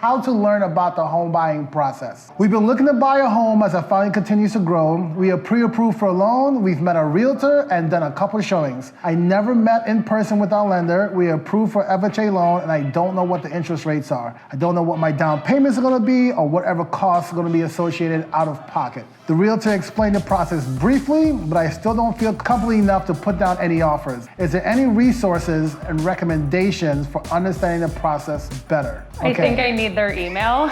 how to learn about the home buying process. We've been looking to buy a home as our family continues to grow. We are pre-approved for a loan. We've met a realtor and done a couple of showings. I never met in person with our lender. We are approved for FHA loan, and I don't know what the interest rates are. I don't know what my down payments are going to be or whatever costs are going to be associated out of pocket. The realtor explained the process briefly, but I still don't feel comfortable enough to put down any offers. Is there any resources and recommendations for understanding the process better? I think I need their email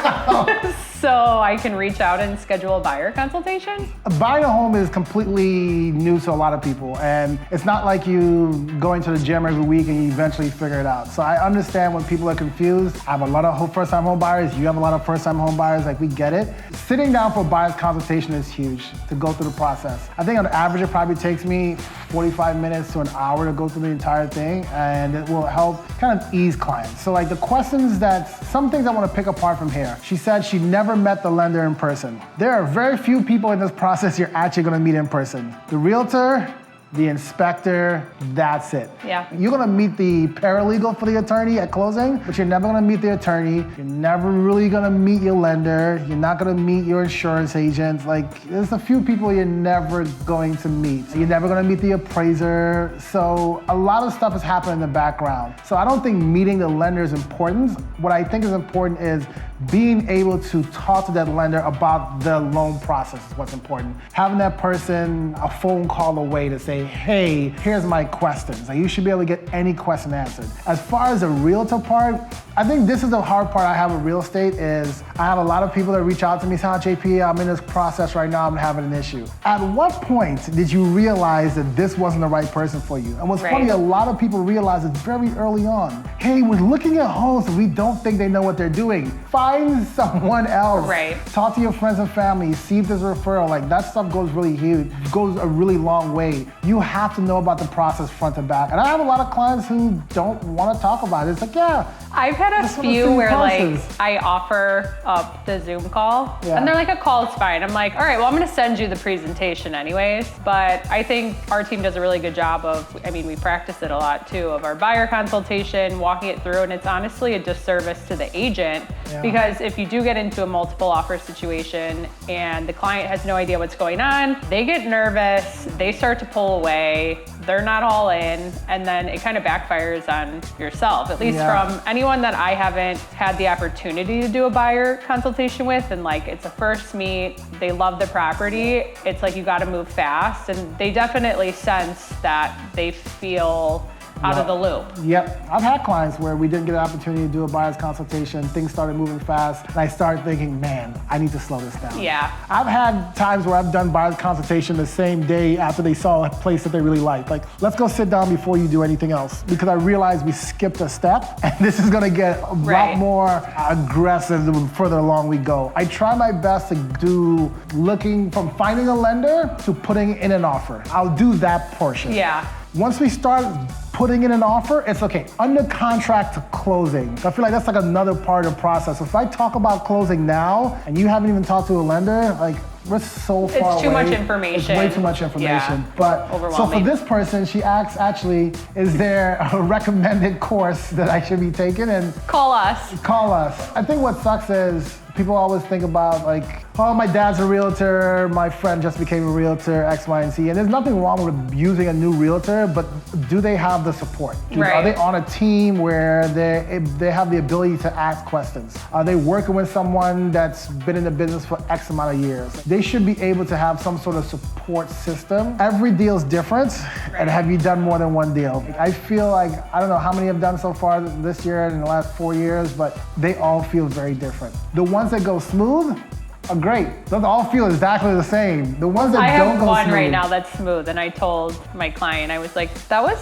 so I can reach out and schedule a buyer consultation. Buying a home is completely new to a lot of people, and it's not like you going to the gym every week and you eventually figure it out. So I understand when people are confused. I have a lot of first-time home buyers. You have a lot of first-time home buyers. Like, we get it. Sitting down for a buyer's consultation is huge to go through the process. I think on average it probably takes me 45 minutes to an hour to go through the entire thing, and it will help kind of ease clients. So like the questions some things I want to pick apart from here. She said she never met the lender in person. There are very few people in this process you're actually going to meet in person. The realtor, the inspector, that's it. Yeah. You're gonna meet the paralegal for the attorney at closing, but you're never gonna meet the attorney. You're never really gonna meet your lender. You're not gonna meet your insurance agent. Like, there's a few people you're never going to meet. You're never gonna meet the appraiser. So a lot of stuff is happening in the background. So I don't think meeting the lender is important. What I think is important is being able to talk to that lender about the loan process is what's important. Having that person a phone call away to say, hey, here's my questions. Like, you should be able to get any question answered. As far as the realtor part, I think this is the hard part I have with real estate is I have a lot of people that reach out to me, say, JP, I'm in this process right now, I'm having an issue. At what point did you realize that this wasn't the right person for you? And what's funny, a lot of people realize it very early on. Hey, we're looking at homes and we don't think they know what they're doing. Find someone else. Talk to your friends and family, see if there's a referral. Like, that stuff goes really huge, goes a really long way. You have to know about the process front to back. And I have a lot of clients who don't want to talk about it. It's like, yeah. I've had a few where like I offer up the Zoom call and they're like, a call is fine. I'm like, all right, well, I'm gonna send you the presentation anyways. But I think our team does a really good job of, I mean, we practice it a lot too, of our buyer consultation, walking it through, and it's honestly a disservice to the agent because if you do get into a multiple offer situation and the client has no idea what's going on, they get nervous, they start to pull away, they're not all in, and then it kind of backfires on yourself, at least from anyone that I haven't had the opportunity to do a buyer consultation with, and like it's a first meet, they love the property, it's like you gotta move fast, and they definitely sense that they feel out of the loop. Yep, I've had clients where we didn't get an opportunity to do a buyer's consultation, things started moving fast, and I started thinking, man, I need to slow this down. Yeah. I've had times where I've done buyer's consultation the same day after they saw a place that they really liked. Like, let's go sit down before you do anything else, because I realized we skipped a step, and this is gonna get a lot more aggressive the further along we go. I try my best to do looking from finding a lender to putting in an offer. I'll do that portion. Yeah. Once we start putting in an offer, it's okay, under contract to closing. I feel like that's like another part of the process. If I talk about closing now and you haven't even talked to a lender, like, we're so far away. It's too much information. It's way too much information. But so for this person, she asks, actually, is there a recommended course that I should be taking? And call us. Call us. I think what sucks is people always think about like, oh, my dad's a realtor, my friend just became a realtor, X, Y, and Z. And there's nothing wrong with using a new realtor, but do they have the support? Are they on a team where they have the ability to ask questions? Are they working with someone that's been in the business for X amount of years? They should be able to have some sort of support system. Every deal's different, and have you done more than one deal? I feel like, I don't know how many I've done so far this year and in the last 4 years, but they all feel very different. The ones that go smooth are great. Those all feel exactly the same. The ones that don't go smooth. I have one right now that's smooth, and I told my client, I was like, that was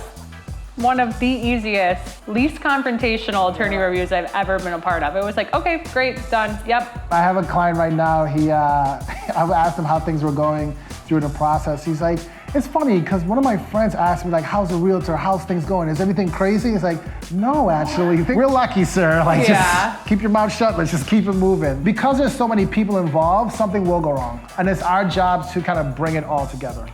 one of the easiest, least confrontational attorney reviews I've ever been a part of. It was like, okay, great, done, yep. I have a client right now, I asked him how things were going during the process. He's like, it's funny, because one of my friends asked me, like, how's the realtor, how's things going? Is everything crazy? It's like, no, actually, we're lucky, sir. Like, just keep your mouth shut, let's just keep it moving. Because there's so many people involved, something will go wrong. And it's our job to kind of bring it all together.